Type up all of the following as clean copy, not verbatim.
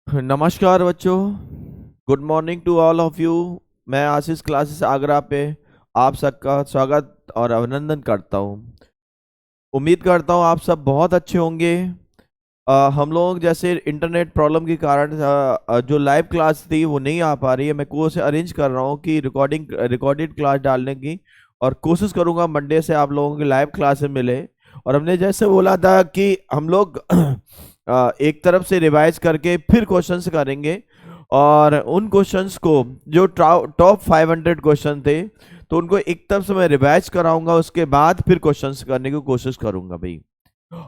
नमस्कार बच्चों। Good morning to all of you. मैं आशीष क्लासेस आगरा पे आप सबका स्वागत और अभिनंदन करता हूँ। उम्मीद करता हूँ आप सब बहुत अच्छे होंगे। हम लोग जैसे इंटरनेट प्रॉब्लम के कारण जो लाइव क्लास थी वो नहीं आ पा रही है। मैं कोर्स अरेंज कर रहा हूँ कि रिकॉर्डेड क्लास डालने की, और कोशिश करूँगा मंडे से आप लोगों की लाइव क्लास में मिले। और हमने जैसे बोला था कि हम लोग एक तरफ से रिवाइज करके फिर क्वेश्चंस करेंगे, और उन क्वेश्चंस को जो टॉप 500 क्वेश्चन थे तो उनको एक तरफ से मैं रिवाइज कराऊंगा, उसके बाद फिर क्वेश्चंस करने की कोशिश करूंगा भाई।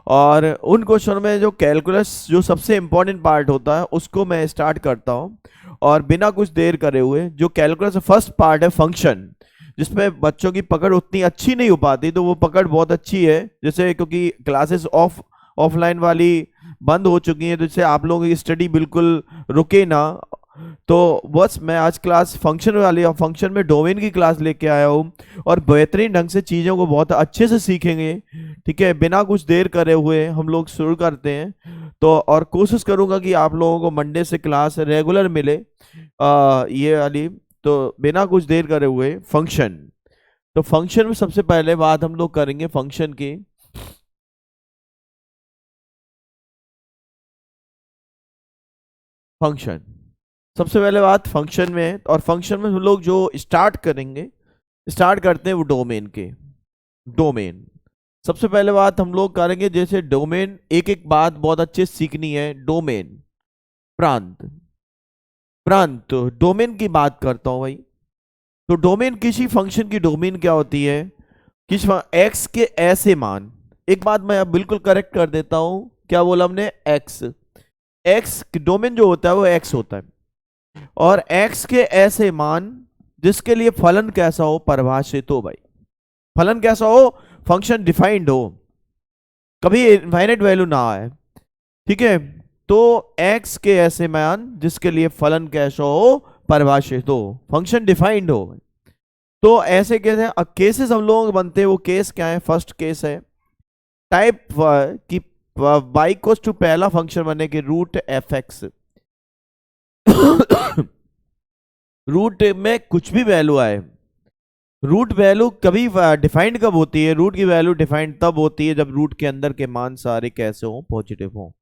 और उन क्वेश्चन में जो कैलकुलस जो सबसे इंपॉर्टेंट पार्ट होता है उसको मैं स्टार्ट करता हूँ। और बिना कुछ देर करे हुए जो कैलकुलस फर्स्ट पार्ट है फंक्शन, जिसमें बच्चों की पकड़ उतनी अच्छी नहीं हो पाती, तो वो पकड़ बहुत अच्छी है। जैसे क्योंकि क्लासेस ऑफलाइन वाली बंद हो चुकी हैं, तो इससे आप लोगों की स्टडी बिल्कुल रुके ना। तो बस मैं आज क्लास फंक्शन वाली और फंक्शन में डोमेन की क्लास लेके आया हूँ, और बेहतरीन ढंग से चीज़ों को बहुत अच्छे से सीखेंगे। ठीक है, बिना कुछ देर करे हुए हम लोग शुरू करते हैं। तो और कोशिश करूंगा कि आप लोगों को मंडे से क्लास रेगुलर मिले ये वाली। तो बिना कुछ देर करे हुए फंक्शन, तो फंक्शन में सबसे पहले बात हम लोग करेंगे फंक्शन की। फंक्शन सबसे पहले बात फंक्शन में, और फंक्शन में हम लोग जो स्टार्ट करते हैं वो डोमेन के। डोमेन सबसे पहले बात हम लोग करेंगे, जैसे डोमेन एक एक बात बहुत अच्छे से सीखनी है। डोमेन प्रांत, तो डोमेन की बात करता हूं भाई। तो डोमेन किसी फंक्शन की डोमेन क्या होती है? किस एक्स के ऐसे मान, एक बात मैं अब बिल्कुल करेक्ट कर देता हूं, क्या बोला हमने? एक्स, एक्स डोमेन जो होता है वो एक्स होता है, और एक्स के ऐसे मान जिसके लिए फलन कैसा हो, परिभाषित हो भाई। फलन कैसा हो? फंक्शन डिफाइंड हो, कभी इनफाइनाइट वैल्यू ना आए। ठीक है, तो एक्स के ऐसे मान जिसके लिए फलन कैसा हो, परिभाषित हो, फंक्शन डिफाइंड हो। तो ऐसे केस है, केसेस हम लोग बनते हैं। वो केस क्या है? फर्स्ट केस है टाइप की y इक्वल्स टू पहला फंक्शन बने के रूट एफ एक्स। रूट में कुछ भी वैल्यू आए, रूट वैल्यू कभी डिफाइंड कब होती है? रूट की वैल्यू डिफाइंड तब होती है जब रूट के अंदर के मान सारे कैसे हो? पॉजिटिव हो।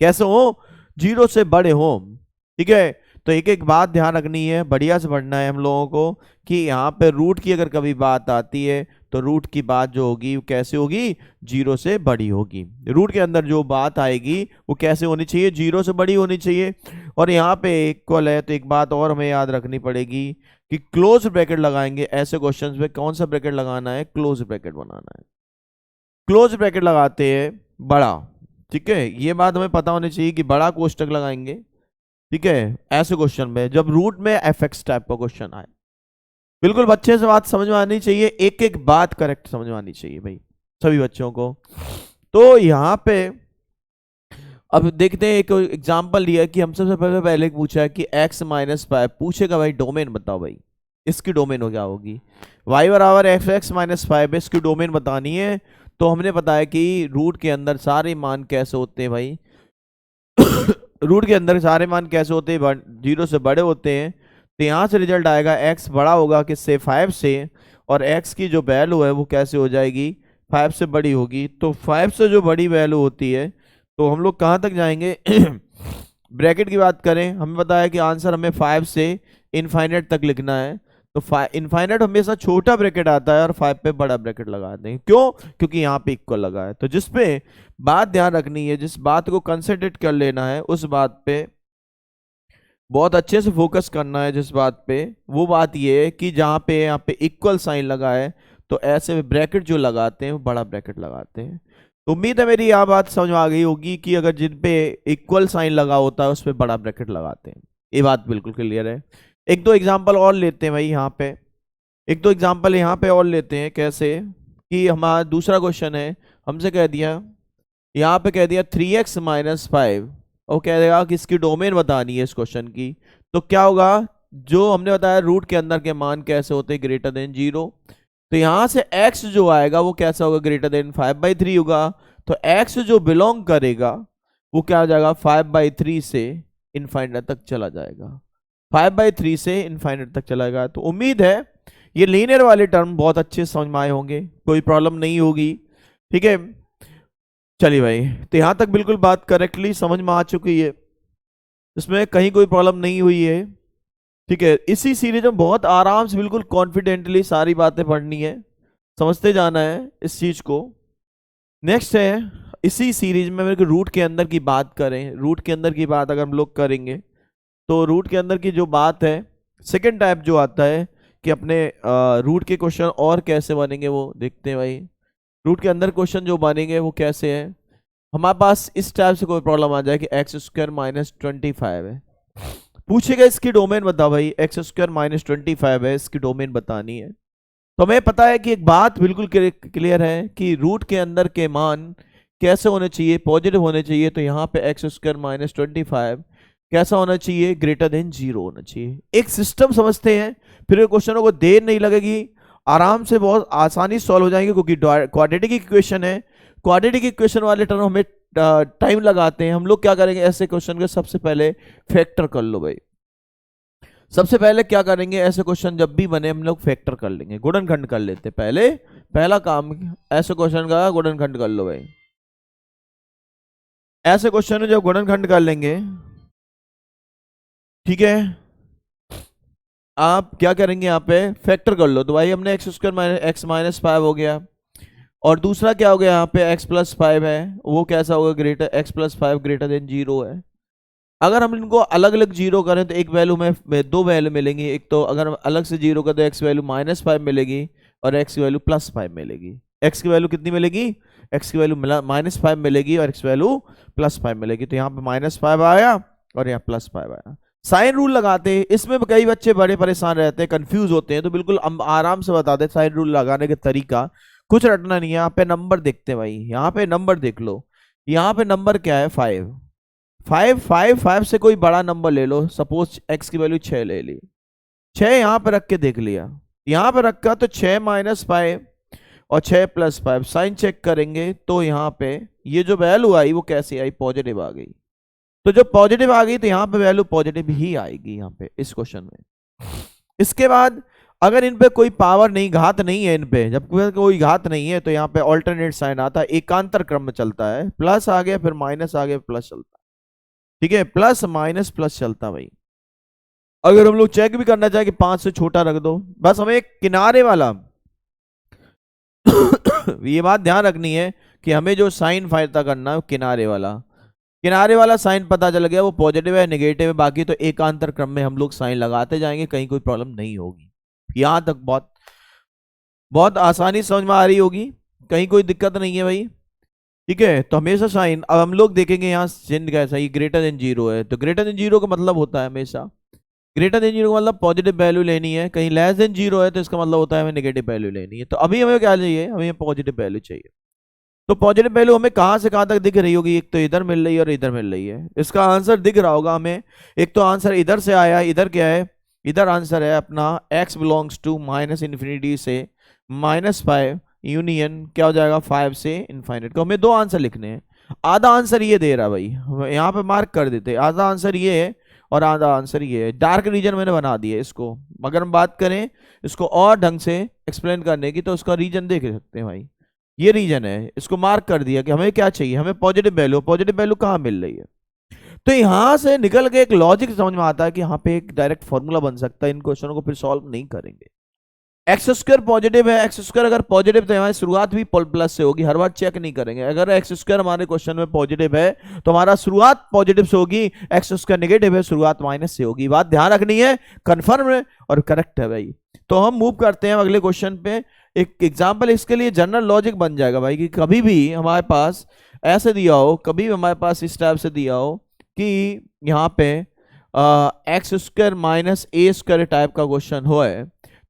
कैसे हो? 0 से बड़े हो। ठीक है, तो एक एक बात ध्यान रखनी है, बढ़िया से पढ़ना है हम लोगों को, कि यहाँ पे रूट की अगर कभी बात आती है तो रूट की बात जो होगी वो कैसे होगी? 0 से बड़ी होगी। रूट के अंदर जो बात आएगी वो कैसे होनी चाहिए? 0 से बड़ी होनी चाहिए। और यहाँ पे इक्वल है, तो एक बात और हमें याद रखनी पड़ेगी कि क्लोज ब्रैकेट लगाएंगे ऐसे क्वेश्चंस में। कौन सा ब्रैकेट लगाना है? क्लोज ब्रैकेट बनाना है। क्लोज ब्रैकेट लगाते हैं बड़ा। ठीक है, ये बात हमें पता होनी चाहिए कि बड़ा कोष्टक लगाएंगे। ठीक है, ऐसे क्वेश्चन में जब रूट में एफ एक्स टाइप का क्वेश्चन आए, बिल्कुल बच्चे से बात समझ में आनी चाहिए, एक एक बात करेक्ट समझ में आनी चाहिए भाई, सभी बच्चों को। तो यहाँ पे अब देखते हैं, एक एग्जांपल लिया कि हमसे सबसे पहले पूछा है कि x माइनस फाइव, पूछेगा भाई डोमेन बताओ भाई, इसकी डोमेन हो क्या होगी? y बराबर एफ एक्स माइनस फाइव, इसकी डोमेन बतानी है। तो हमने बताया कि रूट के अंदर सारे मान कैसे होते हैं भाई? रूट के अंदर सारे मान कैसे होते हैं? 0 से बड़े होते हैं। तो यहाँ से रिजल्ट आएगा x बड़ा होगा किससे? 5 से, और x की जो वैल्यू है वो कैसे हो जाएगी? 5 से बड़ी होगी। तो 5 से जो बड़ी वैल्यू होती है, तो हम लोग कहाँ तक जाएंगे? ब्रैकेट की बात करें, हमें बताया कि आंसर हमें 5 से इनफाइनाइट तक लिखना है। तो इनफाइनाइट हमेशा छोटा ब्रैकेट आता है और 5 पे बड़ा ब्रैकेट लगाते हैं। क्यों? क्योंकि यहाँ पे इक्वल लगा है। तो जिस पे बात ध्यान रखनी है, जिस बात को कंसंट्रेट कर लेना है, उस बात पे बहुत अच्छे से फोकस करना है। जिस बात पे, वो बात ये है कि जहाँ पे यहाँ पे इक्वल साइन लगा है, तो ऐसे ब्रैकेट जो लगाते हैं वो बड़ा ब्रैकेट लगाते हैं। तो उम्मीद है मेरी यह बात समझ में आ गई होगी कि अगर जिन पे इक्वल साइन लगा होता है उस पर बड़ा ब्रैकेट लगाते हैं। ये बात बिल्कुल क्लियर है। एक दो एग्जाम्पल और लेते हैं भाई यहाँ पे, एक दो एग्जाम्पल यहाँ पे और लेते हैं। कैसे कि हमारा दूसरा क्वेश्चन है, हमसे कह दिया, यहाँ पे कह दिया 3x माइनस फाइव, और कह देगा कि इसकी डोमेन बतानी है इस क्वेश्चन की। तो क्या होगा? जो हमने बताया रूट के अंदर के मान कैसे होते हैं? Greater than 0। तो यहाँ से x जो आएगा वो कैसा होगा? ग्रेटर देन 5/3 होगा। तो x जो बिलोंग करेगा वो क्या हो जाएगा? 5/3 से इनफाइनाइट तक चला जाएगा, 5/3 से इनफाइनाइट तक चला जाएगा। तो उम्मीद है ये लीनियर वाले टर्म बहुत अच्छे समझ में आए होंगे, कोई प्रॉब्लम नहीं होगी। ठीक है, चलिए भाई, तो यहां तक बिल्कुल बात करेक्टली समझ में आ चुकी है, इसमें कहीं कोई प्रॉब्लम नहीं हुई है। ठीक है, इसी सीरीज में बहुत आराम से बिल्कुल कॉन्फिडेंटली सारी बातें पढ़नी है, समझते जाना है इस चीज को। नेक्स्ट है इसी सीरीज में मेरे को रूट के अंदर की बात करें, रूट के अंदर की बात अगर हम लोग करेंगे तो रूट के अंदर की जो बात है, सेकंड टाइप जो आता है कि अपने रूट के क्वेश्चन और कैसे बनेंगे वो देखते हैं भाई। रूट के अंदर क्वेश्चन जो बनेंगे वो कैसे है, हमारे पास इस टाइप से कोई प्रॉब्लम आ जाए कि x² - 25 है, पूछेगा इसकी डोमेन बता भाई, x² - 25 है, इसकी डोमेन बतानी है। तो हमें पता है कि एक बात बिल्कुल क्लियर है कि रूट के अंदर के मान कैसे होने चाहिए, पॉजिटिव होने चाहिए। तो यहाँ पे x² - 25 कैसा होना चाहिए, ग्रेटर देन 0 होना चाहिए। एक सिस्टम समझते हैं, फिर क्वेश्चनों को देर नहीं लगेगी, आराम से बहुत आसानी सॉल्व हो जाएंगे, क्योंकि क्वाड्रेटिक इक्वेशन है। क्वाड्रेटिक इक्वेशन वाले टर्म हमें टाइम लगाते हैं। हम लोग क्या करेंगे, ऐसे क्वेश्चन के सबसे पहले फैक्टर कर लो भाई। सबसे पहले क्या करेंगे, ऐसे क्वेश्चन जब भी बने हम लोग फैक्टर कर लेंगे, गुणनखंड कर लेते पहले, पहला काम ऐसे क्वेश्चन का गुणनखंड कर लो भाई। ऐसे क्वेश्चन में जब गुणनखंड कर लेंगे, ठीक है, आप क्या करेंगे, यहाँ पे फैक्टर कर लो। तो भाई हमने x² - x-5 हो गया, और दूसरा क्या हो गया, यहाँ पे x+5 है, वो कैसा होगा, ग्रेटर x+5 ग्रेटर देन 0 है। अगर हम इनको अलग अलग जीरो करें तो एक वैल्यू में दो वैल्यू मिलेंगी, एक तो अगर हम अलग से जीरो करें तो x वैल्यू -5 मिलेगी और x की वैल्यू +5 मिलेगी। x की वैल्यू कितनी मिलेगी, x की वैल्यू -5 मिलेगी और x वैल्यू +5 मिलेगी। तो यहाँ पे -5 आया और यहाँ +5 आया। साइन रूल लगाते हैं, इसमें कई बच्चे बड़े परेशान रहते हैं, कंफ्यूज होते हैं, तो बिल्कुल हम आराम से बताते हैं साइन रूल लगाने का तरीका, कुछ रटना नहीं है। यहाँ पे नंबर देखते हैं भाई, यहाँ पे नंबर देख लो, यहाँ पे नंबर क्या है, 5 से कोई बड़ा नंबर ले लो, सपोज x की वैल्यू 6 ले ली, 6 यहाँ पे रख के देख लिया, यहाँ पे रखा तो 6 - 5 और 6 + 5, साइन चेक करेंगे तो यहाँ पे ये जो वैल्यू आई वो कैसी आई, पॉजिटिव आ गई। तो जब पॉजिटिव आ गई तो यहाँ पे वैल्यू पॉजिटिव ही आएगी यहाँ पे इस क्वेश्चन में। इसके बाद अगर इन पे कोई पावर नहीं, घात नहीं है इन पे, जब कोई घात नहीं है तो यहाँ पे ऑल्टरनेट साइन आता है, एकांतर क्रम में चलता है, प्लस आ गया फिर माइनस आ गया प्लस चलता है। ठीक है, प्लस माइनस प्लस चलता भाई। अगर हम लोग चेक भी करना चाहे कि 5 से छोटा रख दो, बस हमें एक किनारे वाला ये बात ध्यान रखनी है कि हमें जो साइन फायदा करना है किनारे वाला साइन पता चल गया, वो पॉजिटिव है नेगेटिव है, बाकी तो एकांतर क्रम में हम लोग साइन लगाते जाएंगे, कहीं कोई प्रॉब्लम नहीं होगी। यहां तक बहुत बहुत आसानी समझ में आ रही होगी, कहीं कोई दिक्कत नहीं है भाई। ठीक है, तो हमेशा साइन, अब हम लोग देखेंगे यहाँ चिन्ह कैसा, ये ग्रेटर देन 0 है, तो ग्रेटर देन 0 का मतलब होता है हमेशा, ग्रेटर देन 0 का मतलब पॉजिटिव वैल्यू लेनी है, कहीं लेस देन 0 है तो इसका मतलब होता है हमें नेगेटिव वैल्यू लेनी है। तो अभी हमें क्या चाहिए, हमें पॉजिटिव वैल्यू चाहिए। तो पॉजिटिव वैल्यू हमें कहां से कहां तक दिख रही होगी, एक तो इधर मिल रही है और इधर मिल रही है, इसका आंसर दिख रहा होगा हमें। एक तो आंसर इधर से आया, इधर क्या है, इधर आंसर है अपना x बिलोंग्स टू -∞ से -5 यूनियन क्या हो जाएगा 5 से इनफाइनाइट। को हमें दो आंसर लिखने हैं, आधा आंसर ये दे रहा भाई, यहाँ पे मार्क कर देते, आधा आंसर ये है और आधा आंसर ये है। डार्क रीजन मैंने बना दिया इसको, अगर हम बात करें इसको और ढंग से एक्सप्लेन करने की तो उसका रीजन देख सकते हैं भाई, ये रीजन है, इसको मार्क कर दिया कि हमें क्या चाहिए, हमें पॉजिटिव वैल्यू कहाँ मिल रही है। तो यहां से निकल के एक लॉजिक समझ में आता है कि यहाँ पे एक डायरेक्ट फॉर्मूला बन सकता है, इन क्वेश्चनों को फिर सॉल्व नहीं करेंगे। x² पॉजिटिव है, x² अगर पॉजिटिव तो हमारी शुरुआत भी प्लस से होगी, हर बार चेक नहीं करेंगे। अगर x² हमारे क्वेश्चन में पॉजिटिव है तो हमारा शुरुआत पॉजिटिव से होगी, x² नेगेटिव है शुरुआत माइनस से होगी। बात ध्यान रखनी है, कंफर्म है और करेक्ट है भाई। तो हम मूव करते हैं अगले क्वेश्चन पे। एक एग्जाम्पल इसके लिए जनरल लॉजिक बन जाएगा भाई, कि कभी भी हमारे पास ऐसे दिया हो, कभी भी हमारे पास इस टाइप से दिया हो कि यहाँ पे x² - a² टाइप का क्वेश्चन हो है,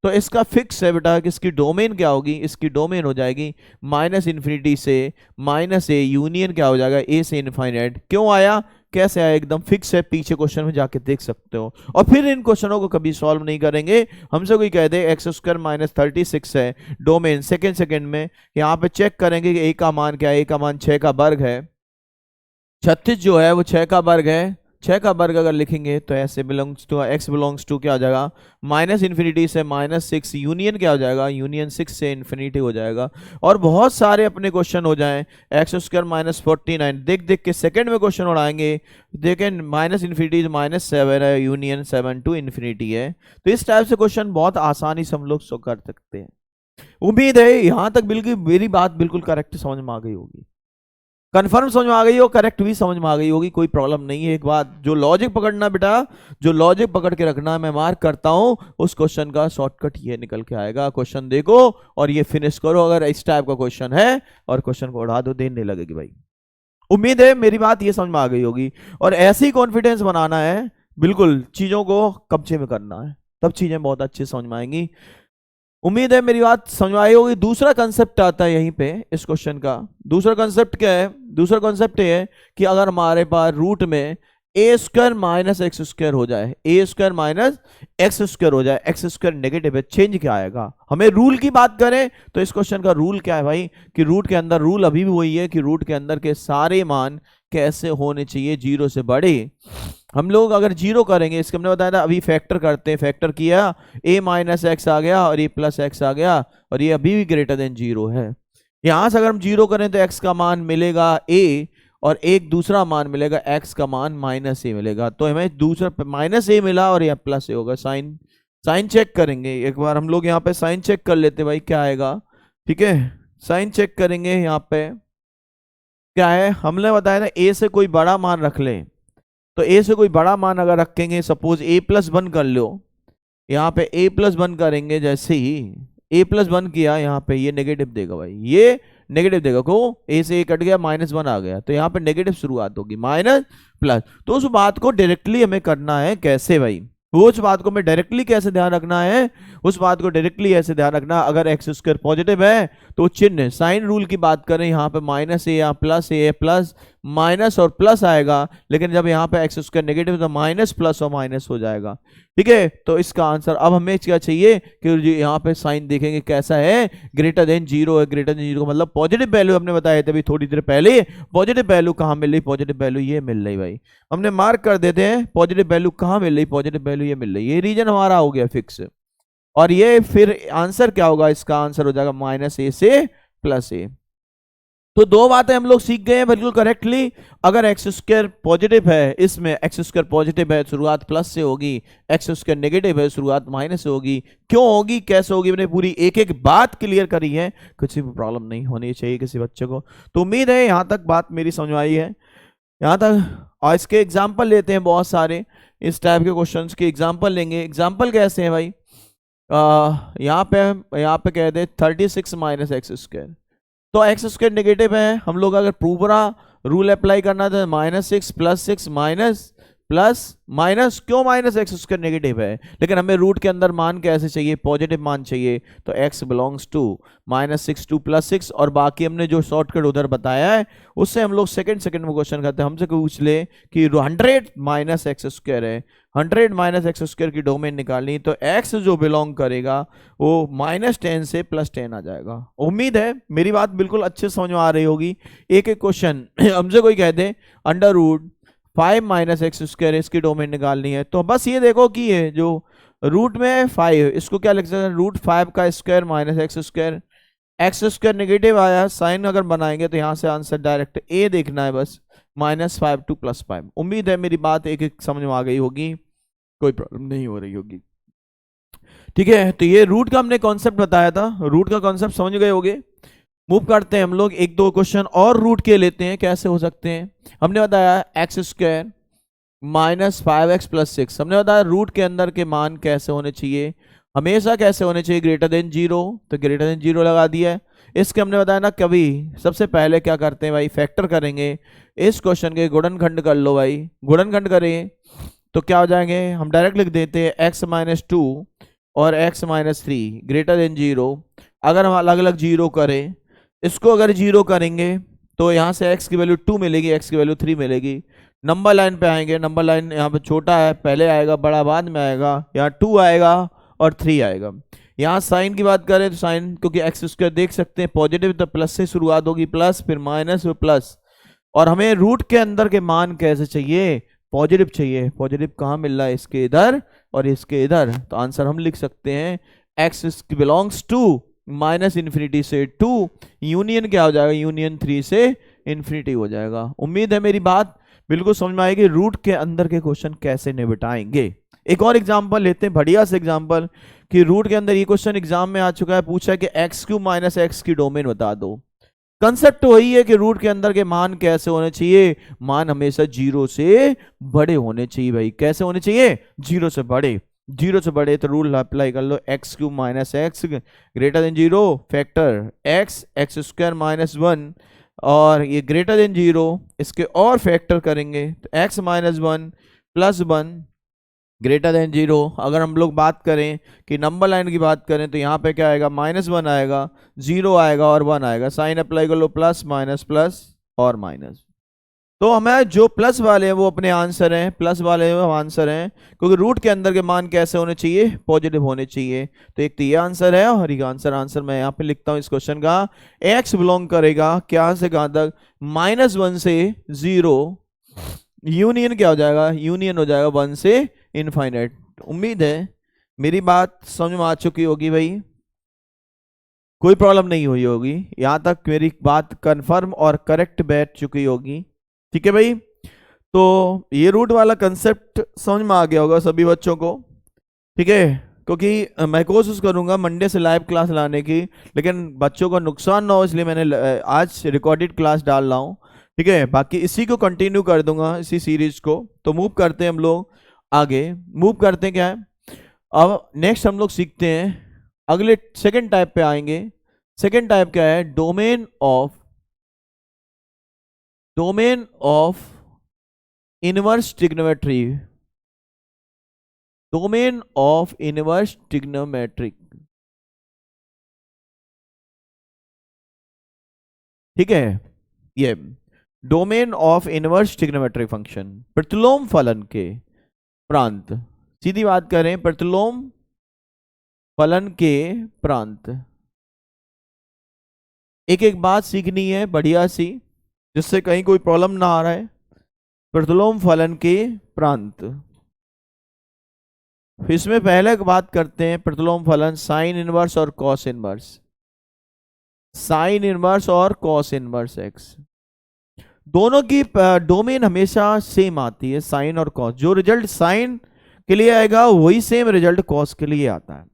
तो इसका फिक्स है बेटा कि इसकी डोमेन क्या होगी, इसकी डोमेन हो जाएगी -∞ से -a यूनियन क्या हो जाएगा a से इनफाइनाइट। क्यों आया, कैसे आया, एकदम फिक्स है, पीछे क्वेश्चन में जाके देख सकते हो। और फिर इन क्वेश्चनों को कभी सॉल्व नहीं करेंगे। हमसे कोई कह दे x² - 36 है डोमेन, सेकंड में यहाँ पे चेक करेंगे कि a का मान क्या है, a का मान 6 का वर्ग है, 36 जो है वो 6 का वर्ग है, 6 का वर्ग अगर लिखेंगे तो ऐसे belongs to x belongs to क्या हो जाएगा, माइनस इन्फिनिटी से -6 यूनियन क्या हो जाएगा, यूनियन 6 से इन्फिनिटी हो जाएगा। और बहुत सारे अपने क्वेश्चन हो जाएं, x² -49, देख देख के सेकंड में क्वेश्चन उड़ाएंगे। देखें माइनस इन्फिनिटी -7 है, यूनियन 7 टू इन्फिनिटी है। तो इस टाइप से क्वेश्चन बहुत आसानी से हम लोग कर सकते हैं। उम्मीद है यहां तक बिल्कुल मेरी बात बिल्कुल करेक्ट समझ में आ गई होगी, कंफर्म समझ में आ गई हो, करेक्ट भी समझ में आ गई होगी, कोई प्रॉब्लम नहीं है। एक बात जो लॉजिक पकड़ना बेटा, जो लॉजिक पकड़ के रखना, मैं मार्क करता हूं उस क्वेश्चन का शॉर्टकट ये निकल के आएगा। क्वेश्चन देखो और ये फिनिश करो अगर इस टाइप का क्वेश्चन है, और क्वेश्चन को उड़ा दो, देर नहीं लगेगी भाई। उम्मीद है मेरी बात ये समझ में आ गई होगी। और ऐसी कॉन्फिडेंस बनाना है, बिल्कुल चीजों को कब्जे में करना है, तब चीजें बहुत अच्छी समझ में आएंगी। उम्मीद है मेरी बात समझ में आई होगी। दूसरा कंसेप्ट आता है यहीं पे इस क्वेश्चन का। दूसरा कंसेप्ट क्या है, दूसरा कंसेप्ट ये है कि अगर हमारे पास रूट में a² - x² हो जाए, a² - x² हो जाए, x² नेगेटिव है, चेंज क्या आएगा। हमें रूल की बात करें तो इस क्वेश्चन का रूल क्या है भाई, कि रूट के अंदर रूल अभी भी वही है कि रूट के अंदर के सारे मान कैसे होने चाहिए, 0 से बड़े। हम लोग अगर 0 करेंगे, इसके हमने बताया था अभी फैक्टर करते हैं, फैक्टर किया a - x आ गया और a + x आ गया, और ये अभी भी ग्रेटर देन 0 है। यहां से अगर हम 0 करें तो x का मान मिलेगा a, और एक दूसरा मान मिलेगा x का मान -a मिलेगा। तो हमें दूसरा -a मिला और यह +a होगा। साइन चेक करेंगे एक बार, हम लोग यहाँ पे साइन चेक कर लेते भाई क्या आएगा। ठीक है, साइन चेक करेंगे। यहाँ पे क्या है, हमने बताया था a से कोई बड़ा मान रख लें, तो a से कोई बड़ा मान अगर रखेंगे, सपोज a+1 कर लो, यहाँ पे a+1 करेंगे, जैसे ही a+1 किया यहाँ पे ये नेगेटिव देगा भाई, ये नेगेटिव देगा। क्यों, a से a कट गया, -1 आ गया, तो यहाँ पे नेगेटिव शुरुआत होगी, माइनस प्लस। तो उस बात को डायरेक्टली हमें करना है कैसे भाई, वो उस बात को हमें डायरेक्टली कैसे ध्यान रखना है, उस बात को डायरेक्टली ऐसे ध्यान रखना, अगर x² पॉजिटिव है तो चिन्ह साइन रूल की बात करें, यहाँ पे -a या +a, प्लस माइनस और प्लस आएगा, लेकिन जब यहाँ पे x² नेगेटिव तो माइनस प्लस और माइनस हो जाएगा। ठीक है, तो इसका आंसर अब हमें क्या चाहिए कि यहाँ पे साइन देखेंगे कैसा है, ग्रेटर देन 0 है। ग्रेटर देन 0 का मतलब पॉजिटिव वैल्यू, हमने बताया था अभी थोड़ी देर पहले, पॉजिटिव वैल्यू कहाँ मिल रही, पॉजिटिव वैल्यू ये मिल रही भाई, हमने मार्क कर देते हैं पॉजिटिव वैल्यू कहाँ मिल रही, पॉजिटिव वैल्यू ये मिल रही, ये रीजन हमारा हो गया फिक्स। और ये फिर आंसर क्या होगा, इसका आंसर हो जाएगा -a से +a। तो दो बातें हम लोग सीख गए हैं बिल्कुल करेक्टली। अगर x² पॉजिटिव है, इसमें x² पॉजिटिव है शुरुआत प्लस से होगी, x² नेगेटिव है शुरुआत माइनस से होगी। क्यों होगी, कैसे होगी, मैंने पूरी एक एक बात क्लियर करी है, किसी भी प्रॉब्लम नहीं होनी चाहिए किसी बच्चे को। तो उम्मीद है यहाँ तक बात मेरी समझ में आई है यहाँ तक। और इसके एग्जाम्पल लेते हैं, बहुत सारे इस टाइप के क्वेश्चन के एग्जाम्पल लेंगे। एग्जाम्पल कैसे हैं भाई, यहाँ पे कह दे 36 - x², तो x² नेगेटिव है, हम लोग अगर पूरा रूल अप्लाई करना था -6 + 6 माइनस प्लस माइनस, क्यों -x² नेगेटिव है, लेकिन हमें रूट के अंदर मान कैसे चाहिए, पॉजिटिव मान चाहिए, तो x बिलोंग्स टू -6 to +6। और बाकी हमने जो शॉर्टकट उधर बताया है उससे हम लोग सेकंड में क्वेश्चन करते हैं। हमसे पूछ ले कि 100 - x² है, 100 - x² की डोमेन निकालनी, तो x जो बिलोंग करेगा वो -10 से +10 आ जाएगा। उम्मीद है मेरी बात बिल्कुल अच्छे समझ में आ रही होगी। एक एक क्वेश्चन हमसे कोई कह दे √5 - x², इसकी डोमेन निकालनी है, तो बस ये देखो कि ये जो रूट में 5, इसको क्या लिख सकते हैं, √5 का स्क्वायर -x²। x² नेगेटिव आया, साइन अगर बनाएंगे तो यहाँ से आंसर डायरेक्ट a देखना है बस, -5 to +5। उम्मीद है मेरी बात एक एक समझ में आ गई होगी, कोई प्रॉब्लम नहीं हो रही होगी। ठीक है, तो ये रूट का हमने कॉन्सेप्ट बताया था, रूट का कॉन्सेप्ट समझ गए होगे। मूव करते हैं हम लोग, एक दो क्वेश्चन और रूट के लेते हैं, कैसे हो सकते हैं। हमने बताया x² -5x + 6, हमने बताया रूट के अंदर के मान कैसे होने चाहिए, हमेशा कैसे होने चाहिए, ग्रेटर देन 0, तो ग्रेटर देन 0 लगा दिया है। इसके हमने बताया ना, कभी सबसे पहले क्या करते हैं भाई, फैक्टर करेंगे। इस क्वेश्चन के गुणनखंड कर लो भाई, गुणनखंड करें तो क्या हो जाएंगे, हम डायरेक्ट लिख देते हैं x - 2 और x - 3 ग्रेटर देन 0। अगर हम अलग अलग 0 करें, इसको अगर 0 करेंगे तो यहाँ से x की वैल्यू 2 मिलेगी, x की वैल्यू 3 मिलेगी। नंबर लाइन पे आएंगे, नंबर लाइन यहाँ पे छोटा है, पहले आएगा, बड़ा बाद में आएगा, यहाँ 2 आएगा और 3 आएगा। यहाँ साइन की बात करें तो साइन, क्योंकि x² देख सकते हैं पॉजिटिव, तो प्लस से शुरुआत होगी, प्लस फिर माइनस फिर प्लस। और हमें रूट के अंदर के मान कैसे चाहिए, पॉजिटिव चाहिए। पॉजिटिव कहाँ मिल रहा है? इसके इधर और इसके इधर। तो आंसर हम लिख सकते हैं X belongs to minus infinity से 2, यूनियन क्या हो जाएगा? यूनियन 3 से इन्फिनिटी हो जाएगा। उम्मीद है मेरी बात बिल्कुल समझ में आएगी। रूट के अंदर के क्वेश्चन कैसे निपटाएंगे। एक और एग्जांपल लेते हैं, बढ़िया से एग्जांपल, कि रूट के अंदर ये क्वेश्चन एग्जाम में आ चुका है, पूछा है कि एक्स क्यूब माइनस एक्स की डोमेन बता दो। कंसेप्ट वही है कि रूट के अंदर के मान कैसे होने चाहिए? मान हमेशा 0 से बड़े होने चाहिए भाई। कैसे होने चाहिए? 0 से बड़े। 0 से बड़े तो रूल अप्लाई कर लो, X cube minus X greater than 0 factor X X square minus 1, और ये ग्रेटर देन 0 इसके और फैक्टर करेंगे तो x minus 1 plus 1 greater than 0। अगर हम लोग बात करें कि नंबर लाइन की बात करें तो यहाँ पे क्या आएगा? -1 आएगा, 0 आएगा और 1 आएगा। साइन अप्लाई कर लो, प्लस माइनस प्लस और माइनस। तो हमें जो प्लस वाले हैं वो अपने आंसर हैं, प्लस वाले वो आंसर हैं, क्योंकि रूट के अंदर के मान कैसे होने चाहिए? पॉजिटिव होने चाहिए। तो एक तो ये आंसर है, और एक आंसर मैं यहाँ पे लिखता हूँ इस क्वेश्चन का। एक्स बिलोंग करेगा क्या से कहां तक? -1 से 0। यूनियन क्या हो जाएगा? यूनियन हो जाएगा 1 से इनफाइनाइट। उम्मीद है मेरी बात समझ में आ चुकी होगी भाई, कोई प्रॉब्लम नहीं हुई होगी, यहां तक मेरी बात कंफर्म और करेक्ट बैठ चुकी होगी। ठीक है भाई, तो ये रूट वाला कंसेप्ट समझ में आ गया होगा सभी बच्चों को। ठीक है, क्योंकि मैं कोशिश करूंगा मंडे से लाइव क्लास लाने की, लेकिन बच्चों को नुकसान ना हो इसलिए मैंने आज रिकॉर्डेड क्लास डाल रहा हूँ। ठीक है, बाकी इसी को कंटिन्यू कर दूंगा, इसी सीरीज को। तो मूव करते हैं हम लोग आगे। मूव करते हैं क्या है अब? नेक्स्ट हम लोग सीखते हैं अगले सेकंड टाइप पे आएंगे। सेकंड टाइप क्या है? Domain of inverse trigonometry. Domain of inverse trigonometric. ठीक है, ये domain of inverse trigonometric function, प्रतिलोम फलन के प्रांत। सीधी बात करें, प्रतिलोम फलन के प्रांत। एक एक बात सीखनी है बढ़िया सी, जिससे कहीं कोई प्रॉब्लम ना आ रहा है। प्रतिलोम फलन के प्रांत, इसमें पहले बात करते हैं प्रतिलोम फलन साइन इनवर्स और कॉस इनवर्स। साइन इनवर्स और कॉस इनवर्स एक्स, दोनों की डोमेन हमेशा सेम आती है, साइन और कॉस। जो रिजल्ट साइन के लिए आएगा वही सेम रिजल्ट कॉस के लिए आता है।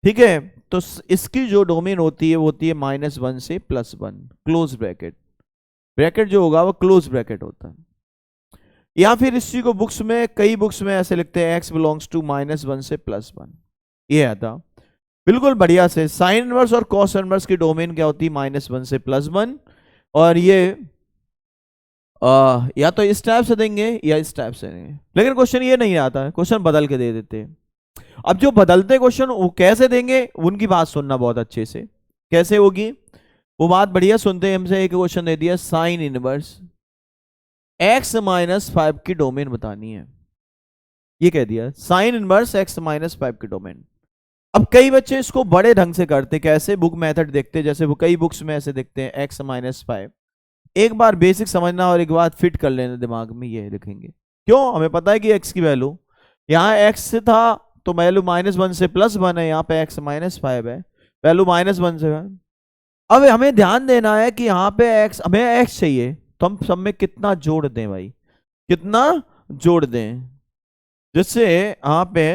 ठीक है, तो इसकी जो डोमेन होती है वो होती है -1 से +1, क्लोज ब्रैकेट। ब्रैकेट जो होगा वो क्लोज ब्रैकेट होता है। या फिर इसी को बुक्स में, कई बुक्स में ऐसे लिखते हैं x बिलोंग्स टू -1 से +1, ये आता बिल्कुल बढ़िया से। साइन इनवर्स और कॉस इनवर्स की डोमेन क्या होती है? -1 से +1। और ये या तो इस टाइप से देंगे या इस टाइप से देंगे, लेकिन क्वेश्चन ये नहीं आता है, क्वेश्चन बदल के दे देते हैं। अब जो बदलते क्वेश्चन वो कैसे देंगे, उनकी बात सुनना बहुत अच्छे से। कैसे होगी वो बात बढ़िया सुनते हैं। हमसे एक क्वेश्चन दे दिया, साइन इनवर्स x-5 की डोमेन बतानी है। ये कह दिया साइन इनवर्स x-5 की डोमेन। अब कई बच्चे इसको बड़े ढंग से करते, कैसे? बुक मेथड देखते, जैसे वो कई बुक्स में ऐसे देखते हैं x-5। एक बार बेसिक समझना और एक बार फिट कर लेना दिमाग में, ये लिखेंगे। क्यों? हमें पता है कि x की वैल्यू यहाँ x से था तो वैल्यू -1 से +1 है, यहाँ पे x-5 है, वैल्यू -1 से है। अब हमें ध्यान देना है कि यहाँ पे x, हमें x चाहिए तो हम सब में कितना जोड़ दें भाई, कितना जोड़ दें जिससे यहाँ पे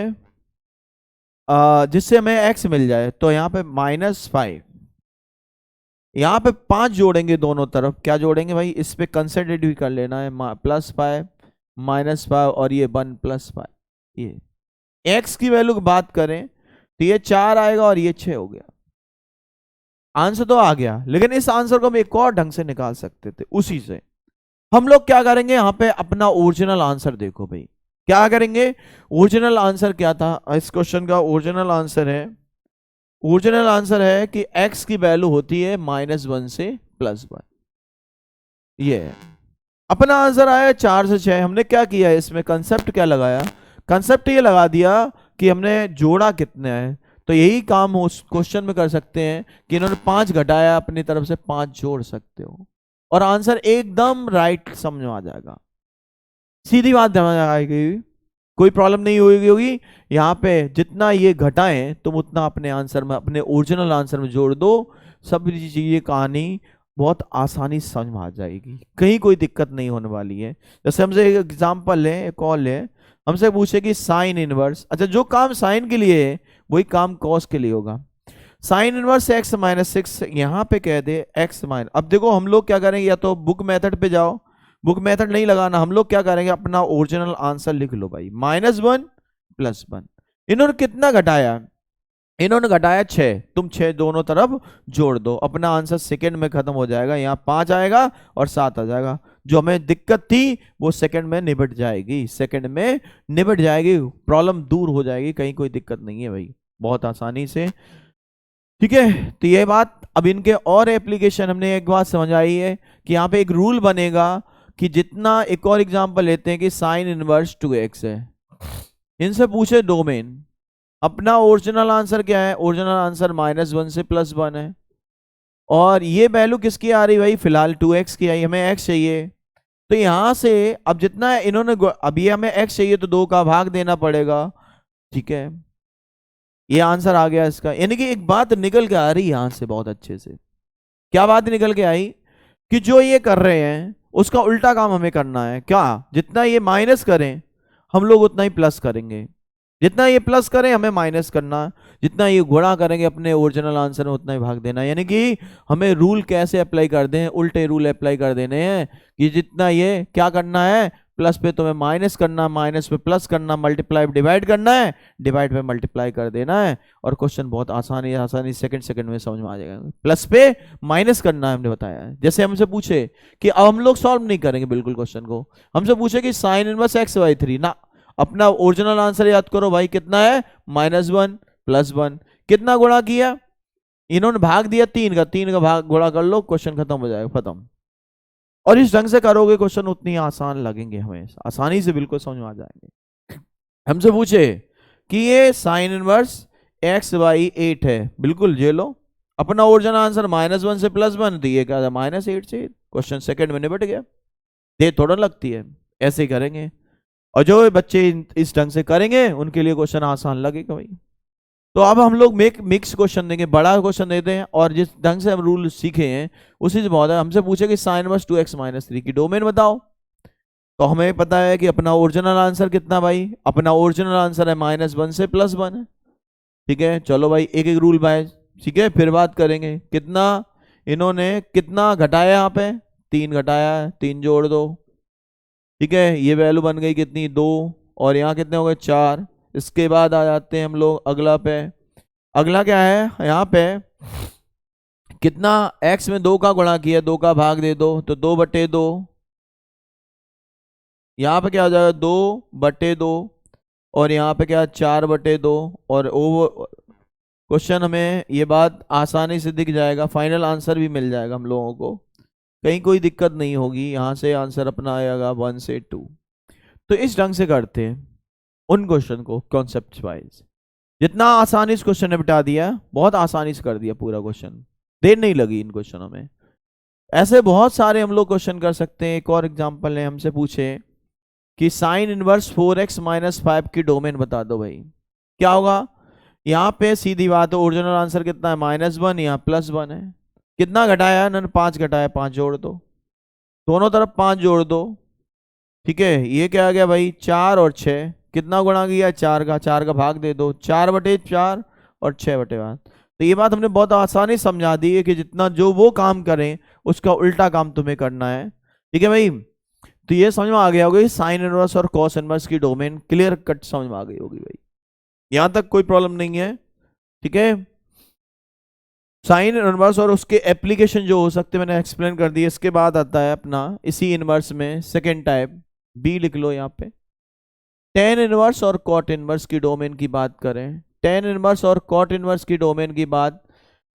जिससे हमें x मिल जाए। तो यहाँ पे -5, यहाँ पे 5 जोड़ेंगे दोनों तरफ। क्या जोड़ेंगे भाई? इस पे कंसिडरेट भी कर लेना है, +5 -5 और ये 1 +5। ये x की वैल्यू की बात करें तो ये 4 आएगा और ये 6 हो गया। आंसर तो आ गया, लेकिन इस आंसर को हम एक और ढंग से निकाल सकते थे। उसी से हम लोग क्या करेंगे, यहाँ पे अपना ओरिजिनल आंसर देखो भाई। क्या करेंगे? ओरिजिनल आंसर क्या था इस क्वेश्चन का? ओरिजिनल आंसर है कि x की वैल्यू होती है -1 से +1। ये अपना आंसर आया 4 से 6। हमने क्या किया है इसमें? कंसेप्ट क्या लगाया? कंसेप्ट ये लगा दिया कि हमने जोड़ा कितने हैं। तो यही काम उस क्वेश्चन में कर सकते हैं कि इन्होंने 5 घटाया, अपनी तरफ से 5 जोड़ सकते हो और आंसर एकदम राइट समझ में आ जाएगा। सीधी बात समझ आएगी, कोई प्रॉब्लम नहीं होगी। यहाँ पे जितना ये घटाएं तुम उतना अपने आंसर में, अपने ओरिजिनल आंसर में जोड़ दो। सब चीजें, कहानी बहुत आसानी से समझ में आ जाएगी, कहीं कोई दिक्कत नहीं होने वाली है। जैसे हमसे एक एग्जाम्पल है, एक कॉल है, हमसे पूछे कि साइन इनवर्स, अच्छा जो काम साइन के लिए है वही काम कॉस के लिए होगा। साइन इनवर्स एक्स माइनस 6, यहाँ पे कह दे एक्स माइनस। अब देखो हम लोग क्या करेंगे, या तो बुक मेथड पे जाओ, बुक मेथड नहीं लगाना, हम लोग क्या करेंगे अपना ओरिजिनल आंसर लिख लो भाई, -1 + 1। इन्होंने कितना घटाया, इन्होंने घटाया 6, तुम 6 दोनों तरफ जोड़ दो, अपना आंसर सेकंड में खत्म हो जाएगा। यहाँ 5 आएगा और 7 आ जाएगा। जो हमें दिक्कत थी वो सेकंड में निबट जाएगी, सेकंड में निबट जाएगी, प्रॉब्लम दूर हो जाएगी, कहीं कोई दिक्कत नहीं है भाई, बहुत आसानी से। ठीक है, तो ये बात। अब इनके और एप्लीकेशन हमने एक बात समझ आई है कि यहाँ पे एक रूल बनेगा कि जितना, एक और एग्जांपल लेते हैं कि साइन इनवर्स 2x है, इनसे पूछे डोमेन, अपना ओरिजिनल आंसर क्या है, ओरिजिनल आंसर -1 से +1 है, और ये वैल्यू किसकी आ रही भाई, फिलहाल 2x की आई, हमें x चाहिए। तो यहां से अब जितना इन्होंने, अब ये हमें x चाहिए तो 2 का भाग देना पड़ेगा। ठीक है, ये आंसर आ गया इसका। यानी कि एक बात निकल के आ रही है यहां से बहुत अच्छे से। क्या बात निकल के आई कि जो ये कर रहे हैं उसका उल्टा काम हमें करना है। क्या, जितना ये माइनस करें हम लोग उतना ही प्लस करेंगे, जितना ये प्लस करें हमें माइनस करना, जितना ये गुणा करेंगे अपने ओरिजिनल आंसर में उतना ही भाग देना। यानी कि हमें रूल कैसे अप्लाई कर दें, उल्टे रूल अप्लाई कर देने हैं कि जितना ये क्या करना है, प्लस पे तुम्हें माइनस करना, माइनस पे प्लस करना, मल्टीप्लाई डिवाइड करना है, डिवाइड पे मल्टीप्लाई कर देना है, और क्वेश्चन बहुत आसानी सेकंड में समझ में आ जाएगा। प्लस पे माइनस करना है हमने बताया है। जैसे हमसे पूछे कि अब हम लोग सॉल्व नहीं करेंगे बिल्कुल क्वेश्चन को, हमसे पूछे कि साइन इनवर्स x/3 ना, अपना ओरिजिनल आंसर याद करो भाई, कितना है, -1 + 1। कितना गुणा किया, इन्होंने भाग दिया 3 का, 3 का भाग गुणा कर लो, क्वेश्चन खत्म हो जाएगा, खत्म। और इस ढंग से करोगे क्वेश्चन उतनी आसान लगेंगे हमें, आसानी से बिल्कुल समझ में आ जाएंगे। हमसे पूछे कि ये साइन इनवर्स x/8 है, बिल्कुल ये लो, अपना ओरिजिनल आंसर -1 से +1, तो ये क्या था, -8 से, क्वेश्चन सेकंड में निपट गया। देर थोड़ा लगती है, ऐसे ही करेंगे। और जो बच्चे इस ढंग से करेंगे उनके लिए क्वेश्चन आसान लगेगा भाई। तो अब हम लोग मिक्स क्वेश्चन देंगे, बड़ा क्वेश्चन देते हैं, और जिस ढंग से हम रूल सीखे हैं उसी से बहुत है। हमसे पूछे कि साइन इनवर्स 2x-3 की डोमेन बताओ, तो हमें पता है कि अपना ओरिजिनल आंसर कितना भाई, अपना ओरिजिनल आंसर है -1 से +1 है। ठीक है, चलो भाई एक एक रूल भाई, ठीक है, फिर बात करेंगे। कितना, इन्होंने कितना घटाया, यहाँ पे 3 घटाया है, 3 जोड़ दो। ठीक है, ये वैल्यू बन गई कितनी, 2, और यहाँ कितने हो गए, 4। इसके बाद आ जाते हैं हम लोग अगला पे। अगला क्या है, यहाँ पे कितना, x में 2 का गुणा किया, 2 का भाग दे दो, तो 2/2। यहाँ पे क्या हो जाएगा, 2/2, और यहाँ पे क्या, 4/2, और ओवर क्वेश्चन हमें ये बात आसानी से दिख जाएगा, फाइनल आंसर भी मिल जाएगा हम लोगों को, कहीं कोई दिक्कत नहीं होगी। यहाँ से आंसर अपना आएगा 1 से 2। तो इस ढंग से करते हैं उन क्वेश्चन को कॉन्सेप्ट वाइज। जितना आसानी से क्वेश्चन ने बिठा दिया, बहुत आसानी से कर दिया पूरा क्वेश्चन, देर नहीं लगी इन क्वेश्चनों में। ऐसे बहुत सारे हम लोग क्वेश्चन कर सकते हैं। एक और एग्जांपल है, हमसे पूछे कि साइन इनवर्स 4x-5 की डोमेन बता दो भाई, क्या होगा। यहाँ पे सीधी बात है, ओरिजिनल आंसर कितना है, -1, यहाँ +1 है। कितना घटाया, उन्होंने 5 घटाया, 5 जोड़ दो, दोनों तरफ 5 जोड़ दो। ठीक है, ये क्या आ गया भाई, 4 और 6, कितना गुणा किया, 4 का, 4 का भाग दे दो, 4/4 और 6/8। तो ये बात हमने बहुत आसानी समझा दी है कि जितना जो वो काम करें उसका उल्टा काम तुम्हें करना है। ठीक है भाई, तो ये समझ में आ गया होगा, साइन इनवर्स और कॉस इनवर्स की डोमेन क्लियर कट समझ में आ गई होगी भाई, यहां तक कोई प्रॉब्लम नहीं है। ठीक है, साइन इनवर्स और उसके एप्लीकेशन जो हो सकते हैं मैंने एक्सप्लेन कर दिया। इसके बाद आता है अपना इसी इनवर्स में सेकेंड टाइप, बी लिख लो यहाँ पे, टेन इनवर्स और कॉट इनवर्स की डोमेन की बात करें। टेन इनवर्स और कॉट इनवर्स की डोमेन की बात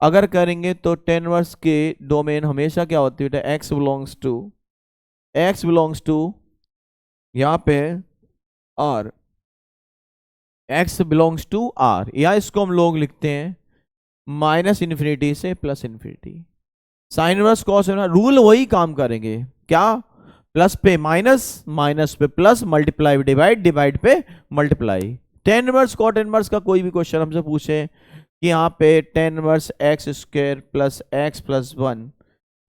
अगर करेंगे तो टेन इनवर्स की डोमेन हमेशा क्या होती है, एक्स बिलोंग्स टू यहाँ पे R, X belongs to R, या इसको हम लोग लिखते हैं -∞ से +∞। Sine inverse cos inverse rule वही काम करेंगे, क्या, प्लस पे माइनस, माइनस पे प्लस, मल्टीप्लाई डिवाइड, डिवाइड पे multiply. Tan inverse cot inverse का कोई भी क्वेश्चन हमसे पूछे कि यहाँ पे tan inverse X square plus X plus one,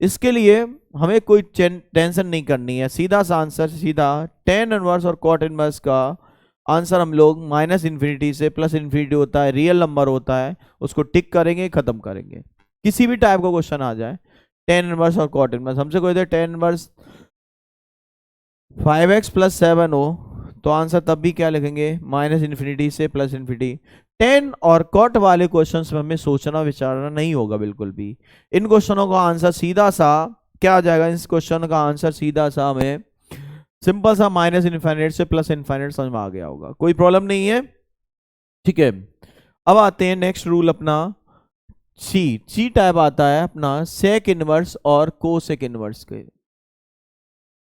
इसके लिए हमें कोई टेंशन नहीं करनी है, सीधा सा आंसर, सीधा टेन इनवर्स और कॉट इनवर्स का आंसर हम लोग माइनस इन्फिनिटी से प्लस इन्फिनिटी होता है, रियल नंबर होता है, उसको टिक करेंगे, खत्म करेंगे। किसी भी टाइप का क्वेश्चन आ जाए, टेन इनवर्स और कॉट इनवर्स, हमसे कोई they tan inverse 5x plus 7 हो तो आंसर तब भी क्या लिखेंगे, माइनस इन्फिनिटी से प्लस इन्फिनिटी। टेन और कॉट वाले क्वेश्चंस में हमें सोचना विचारना नहीं होगा बिल्कुल भी। इन क्वेश्चनों का आंसर सीधा सा क्या आ जाएगा, इस क्वेश्चन का आंसर सीधा सा हमें सिंपल सा माइनस इनफाइनाइट से प्लस इनफाइनाइट समझ में आ गया होगा, कोई प्रॉब्लम नहीं है। ठीक है, अब आते हैं नेक्स्ट रूल अपना सी टाइप आता है अपना सेक इनवर्स और कोसेक इनवर्स के।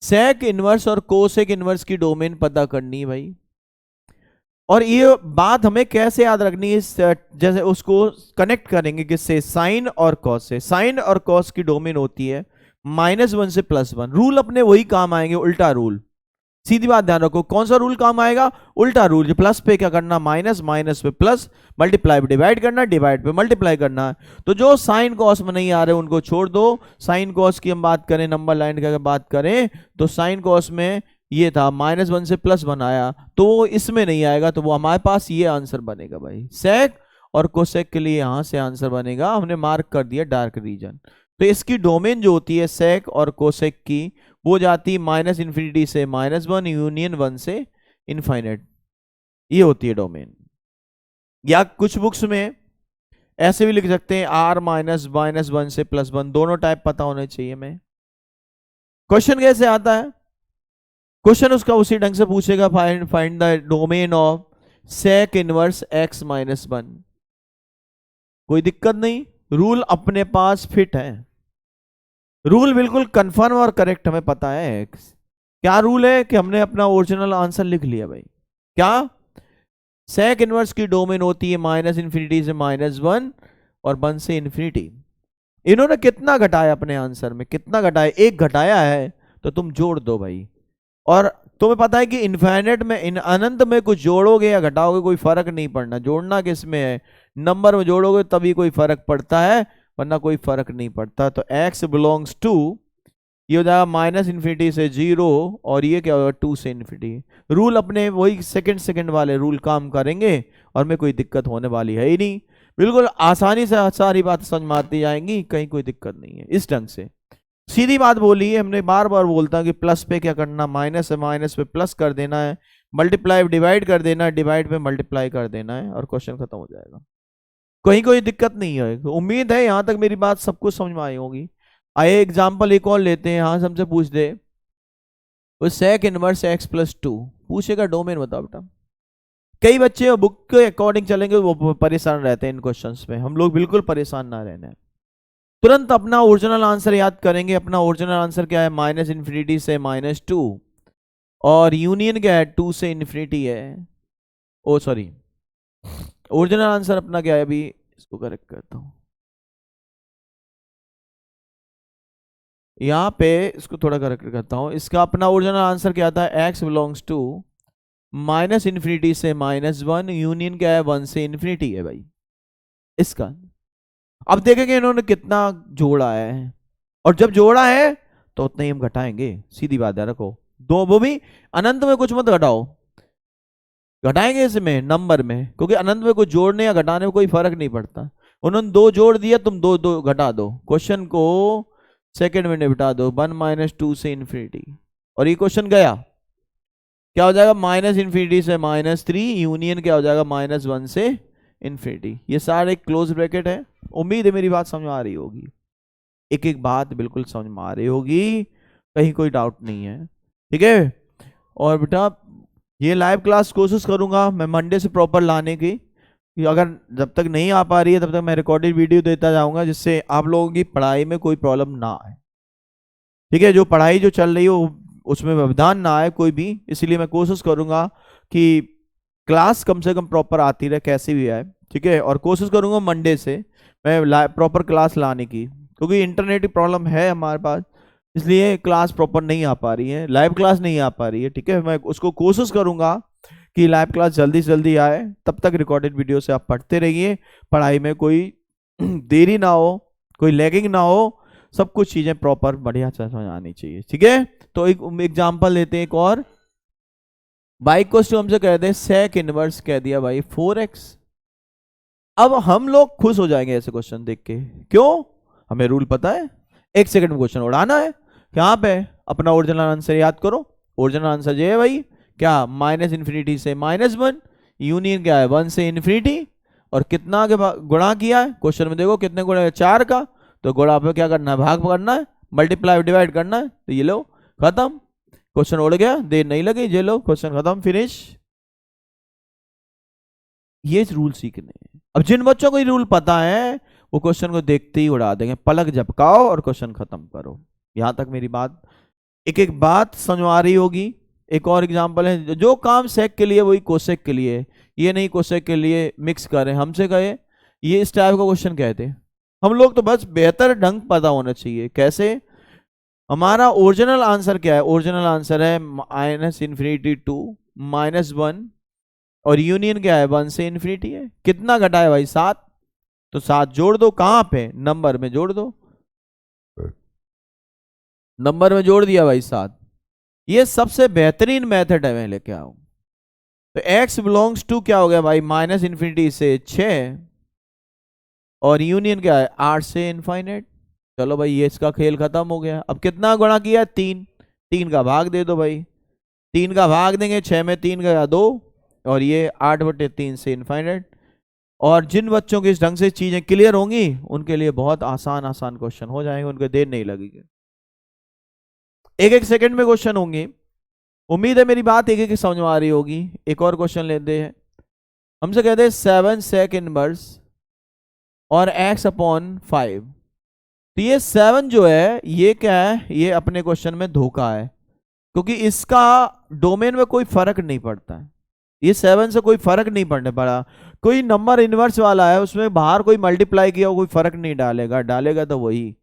सेक इनवर्स और कोसेक इनवर्स की डोमेन पता करनी है भाई, और ये बात हमें कैसे याद रखनी है, जैसे उसको कनेक्ट करेंगे किससे, साइन और कॉस से। साइन और कॉस की डोमेन होती है -1 से +1। रूल अपने वही काम आएंगे, उल्टा रूल। सीधी बात ध्यान रखो, कौन सा रूल काम आएगा, उल्टा रूल। प्लस पे क्या करना, माइनस, माइनस पे प्लस, मल्टीप्लाई पे डिवाइड करना, डिवाइड पे मल्टीप्लाई करना है। तो जो साइन कॉस में नहीं आ रहे उनको छोड़ दो। साइन कॉस की हम बात करें, नंबर लाइन की अगर बात करें तो साइन कॉस में ये था -1 से +1 आया, तो वो इसमें नहीं आएगा, तो वो हमारे पास ये आंसर बनेगा भाई। सेक और कोसेक के लिए यहां से आंसर बनेगा, हमने मार्क कर दिया डार्क रीजन। तो इसकी डोमेन जो होती है सेक और कोसेक की, वो जाती है माइनस इन्फिनिटी से -1 यूनियन 1 से इनफाइनाइट, ये होती है डोमेन। या कुछ बुक्स में ऐसे भी लिख सकते हैं R -1 से +1, दोनों टाइप पता होने चाहिए। मैं क्वेश्चन कैसे आता है, क्वेश्चन उसका उसी ढंग से पूछेगा, find the domain of sec inverse x -1। कोई दिक्कत नहीं, रूल अपने पास फिट है, रूल बिल्कुल कंफर्म और करेक्ट हमें पता है। क्या रूल है कि हमने अपना ओरिजिनल आंसर लिख लिया भाई। क्या, सेक इनवर्स की डोमेन होती है -इन्फिनिटी से -1 और 1 से इन्फिनिटी। इन्होंने कितना घटाया अपने आंसर में, कितना घटाया, 1 घटाया है, तो तुम जोड़ दो भाई। और तुम्हें पता है कि इनफाइनाइट में, इन अनंत में कुछ जोड़ोगे या घटाओगे कोई फर्क नहीं पड़ना, जोड़ना किस में है, नंबर में जोड़ोगे तभी कोई फर्क पड़ता है, वरना कोई फर्क नहीं पड़ता। तो x बिलोंग्स टू, ये हो जाएगा -इन्फिनिटी से 0 और ये क्या होगा 2 से इन्फिनिटी। रूल अपने वही सेकंड वाले रूल काम करेंगे और में कोई दिक्कत होने वाली है ही नहीं, बिल्कुल आसानी से सारी बात समझ में आती जाएंगी, कहीं कोई दिक्कत नहीं है। इस ढंग से सीधी बात बोली है हमने, बार बार बोलता है कि प्लस पे क्या करना, माइनस है, माइनस पे प्लस कर देना है, मल्टीप्लाई डिवाइड कर देना है, डिवाइड पे मल्टीप्लाई कर देना है, और क्वेश्चन खत्म हो जाएगा, कहीं कोई दिक्कत नहीं है। उम्मीद है यहां तक मेरी बात सबको समझ में आई होगी। आइए एग्जाम्पल एक और लेते हैं, यहां से हमसे पूछ दे सेक इनवर्स x + 2, पूछेगा डोमेन बताओ बेटा। कई बच्चे बुक के अकॉर्डिंग चलेंगे, वो परेशान रहते हैं इन क्वेश्चंस में, हम लोग बिल्कुल परेशान ना रहना। तुरंत अपना ओरिजिनल आंसर याद करेंगे। अपना ओरिजिनल आंसर क्या है, -इन्फिनिटी से -2, और यूनियन क्या है, 2 से इन्फिनिटी है। ओ सॉरी, ओरिजिनल आंसर अपना क्या है, अभी इसको करेक्ट करता हूं, यहां पे इसको थोड़ा करेक्ट करता हूं। इसका अपना ओरिजिनल आंसर क्या था, x बिलोंग्स टू -इन्फिनिटी से -1 यूनियन क्या है, 1 से इन्फिनिटी है भाई इसका। अब देखेंगे इन्होंने कितना जोड़ा है, और जब जोड़ा है तो उतना ही हम घटाएंगे, सीधी बात है, रखो दो, वो भी अनंत में कुछ मत घटाओ, घटाएंगे इसमें नंबर में, क्योंकि अनंत में कुछ जोड़ने या घटाने में कोई फर्क नहीं पड़ता। उन्होंने 2 जोड़ दिया, तुम 2 घटा दो, क्वेश्चन को सेकंड में निपटा दो, 1 - 2 से इन्फिनिटी, और ये क्वेश्चन गया, क्या हो जाएगा, -इन्फिनिटी से -3 यूनियन क्या हो जाएगा, -1 से इन्फिनिटी। ये सारे क्लोज ब्रैकेट है। उम्मीद है मेरी बात समझ में आ रही होगी, एक एक बात बिल्कुल समझ में आ रही होगी, कहीं कोई डाउट नहीं है। ठीक है, और बेटा ये लाइव क्लास कोशिश करूंगा मैं मंडे से प्रॉपर लाने की, अगर जब तक नहीं आ पा रही है तब तक मैं रिकॉर्डेड वीडियो देता जाऊंगा, जिससे आप लोगों की पढ़ाई में कोई प्रॉब्लम ना आए। ठीक है, जो पढ़ाई जो चल रही हो उसमें व्यवधान ना आए कोई भी, इसलिए मैं कोशिश करूंगा कि क्लास कम से कम प्रॉपर आती रहे, कैसे भी आए। ठीक है, और कोशिश करूंगा मंडे से मैं प्रॉपर क्लास लाने की, क्योंकि इंटरनेट की प्रॉब्लम है हमारे पास, इसलिए क्लास प्रॉपर नहीं आ पा रही है, लाइव क्लास नहीं आ पा रही है। ठीक है, मैं उसको कोशिश करूंगा कि लाइव क्लास जल्दी से जल्दी आए। तब तक रिकॉर्डेड वीडियो से आप पढ़ते रहिए, पढ़ाई में कोई देरी ना हो, कोई लैगिंग ना हो, सब कुछ चीजें प्रॉपर बढ़िया से समझ आनी चाहिए। ठीक है, तो एक एग्जांपल लेते हैं एक और। बाई क्वेश्चन हमसे कह दे सेक इनवर्स कह दिया भाई 4x। अब हम लोग खुश हो जाएंगे ऐसे क्वेश्चन देख के, क्यों? हमें रूल पता है, 1 सेकंड में क्वेश्चन उड़ाना है। यहाँ पे अपना ओरिजिनल आंसर याद करो। ओरिजिनल आंसर ये है भाई, क्या? -∞ से -1, यूनियन क्या है 1 से इन्फिनिटी, और कितना के गुणा किया है क्वेश्चन में, देखो कितने गुणा है 4 का, तो गुणा पे क्या करना है, भाग करना है, मल्टीप्लाई डिवाइड करना है। तो ये लो खत्म, क्वेश्चन उड़ गया, देर नहीं लगी, ये लो क्वेश्चन खत्म, फिनिश। ये रूल सीखने हैं। अब जिन बच्चों को ये रूल पता है वो क्वेश्चन को देखते ही उड़ा देंगे, पलक झपकाओ और क्वेश्चन खत्म करो। यहां तक मेरी बात, एक एक बात समझ आ रही होगी। एक और एग्जांपल है, जो काम सेक के लिए वही कोसेक के लिए, ये नहीं कोसेक के लिए मिक्स करें। हमसे कहे ये इस टाइप का क्वेश्चन कहते हैं हम लोग, तो बस बेहतर ढंग पता होना चाहिए। कैसे? हमारा ओरिजिनल आंसर क्या है? ओरिजिनल आंसर है -∞ to -1, और यूनियन क्या है 1 से इन्फिनिटी है। कितना घटा है भाई? 7। तो 7 जोड़ दो, कहां पे? नंबर में जोड़ दो, नंबर में जोड़ दिया भाई 7। ये सबसे बेहतरीन मेथड है, मैं लेके आऊं। तो x बिलोंग्स टू क्या हो गया भाई? -∞ से 6, और यूनियन क्या है 8 से इनफाइनाइट। चलो भाई, ये इसका खेल खत्म हो गया। अब कितना गुणा किया? 3। 3 का भाग दे दो भाई, 3 का भाग देंगे, 6 में 3 गया 2, और ये 8/3 से इनफाइनाइट। और जिन बच्चों के इस ढंग से चीजें क्लियर होंगी उनके लिए बहुत आसान आसान क्वेश्चन हो जाएंगे, उनको देर नहीं लगेगी। 1-1 सेकंड में क्वेश्चन होंगे। उम्मीद है मेरी बात एक एक समझ में आ रही होगी। एक और क्वेश्चन लेते हैं। हमसे कहते हैं 7 सेक इनवर्स और x/5। तो ये 7 जो है ये क्या है? ये अपने क्वेश्चन में धोखा है, क्योंकि इसका डोमेन में कोई फर्क नहीं पड़ता है। ये 7 से कोई फर्क नहीं पड़ने पड़ा। कोई नंबर इनवर्स वाला है, उसमें बाहर कोई मल्टीप्लाई किया कोई फर्क नहीं डालेगा, डालेगा तो वही।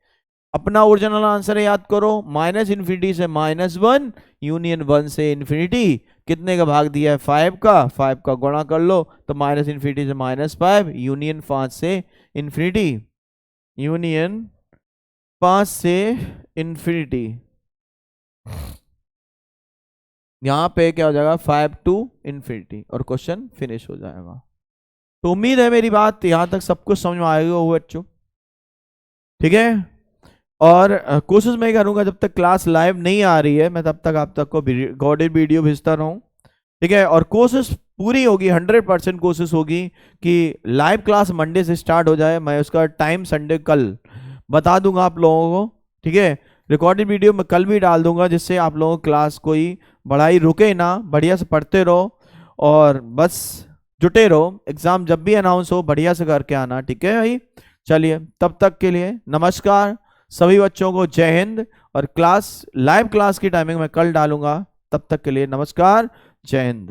अपना ओरिजिनल आंसर याद करो, -∞ से -1, यूनियन 1 से इन्फिनिटी। कितने का भाग दिया है? 5 का। 5 का गुणा कर लो, तो -∞ से -5, यूनियन 5 से इन्फिनिटी, यूनियन 5 से इन्फिनिटी। यहां पे क्या हो जाएगा? 5 to इन्फिनिटी, और क्वेश्चन फिनिश हो जाएगा। तो उम्मीद है मेरी बात यहां तक सब कुछ समझ में आएगा वो बच्चों। ठीक है, और कोशिश मैं करूंगा जब तक क्लास लाइव नहीं आ रही है मैं तब तक आप तक को रिकॉर्डेड वीडियो भेजता रहूं। ठीक है, और कोशिश पूरी होगी, 100% कोशिश होगी कि लाइव क्लास मंडे से स्टार्ट हो जाए। मैं उसका टाइम संडे कल बता दूंगा आप लोगों को। ठीक है, रिकॉर्डेड वीडियो मैं कल भी डाल दूंगा, जिससे आप लोगों की क्लास कोई पढ़ाई रुके ना, बढ़िया से पढ़ते रहो और बस जुटे रहो। एग्जाम जब भी अनाउंस हो बढ़िया से करके आना। ठीक है भाई, चलिए तब तक के लिए नमस्कार सभी बच्चों को, जय हिंद। और क्लास लाइव क्लास की टाइमिंग मैं कल डालूंगा, तब तक के लिए नमस्कार, जय हिंद।